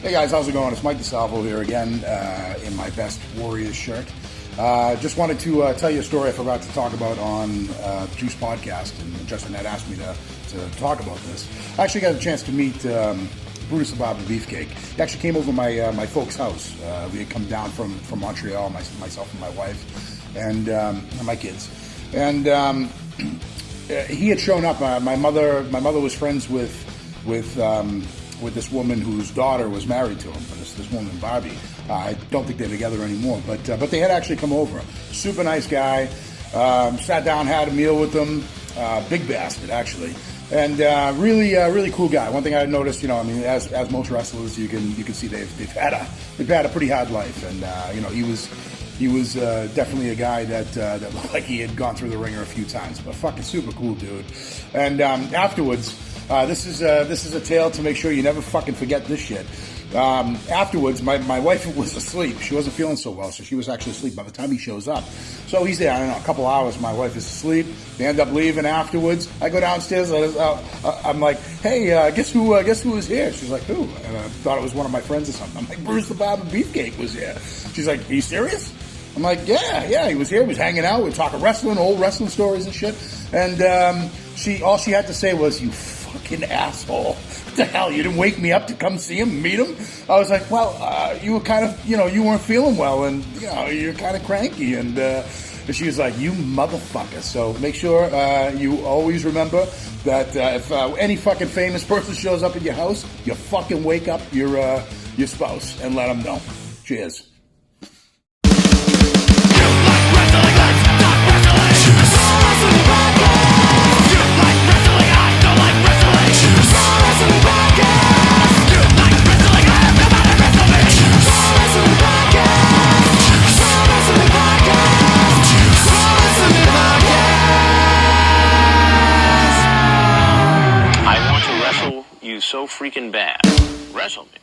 Hey guys, how's it going? It's Mike DiSalvo here again in my best Warriors shirt. Just wanted to tell you a story I forgot to talk about on the Juice podcast, and Justin had asked me to talk about this. I actually got a chance to meet Brutus the Barber Beefcake. He actually came over my folks' house. We had come down from Montreal, myself and my wife, and my kids. And he had shown up. My mother was friends with this woman whose daughter was married to him. This woman, Barbie. I don't think they're together anymore, but they had actually come over. Super nice guy. Sat down, had a meal with them. Big bastard, actually, and really cool guy. One thing I noticed, as most wrestlers, you can see they've had a pretty hard life, and he was definitely a guy that looked like he had gone through the ringer a few times, but fucking super cool dude. And afterwards. This is a tale to make sure you never fucking forget this shit. Afterwards, my wife was asleep. She wasn't feeling so well, so she was actually asleep by the time he shows up. So he's there, I don't know, a couple hours. My wife is asleep. They end up leaving afterwards. I go downstairs. I'm like, hey, guess who was here? She's like, who? And I thought it was one of my friends or something. I'm like, Brutus the Barber Beefcake was here. She's like, are you serious? I'm like, yeah, he was here. He was hanging out. We were talking wrestling, old wrestling stories and shit. And all she had to say was, you fucking asshole. What the hell? You didn't wake me up to come see him, meet him? I was like, well, you were kind of, you weren't feeling well, and, you're kind of cranky. And she was like, you motherfucker. So make sure you always remember that if any fucking famous person shows up at your house, you fucking wake up your spouse and let them know. Cheers. So freaking bad. Wrestle me.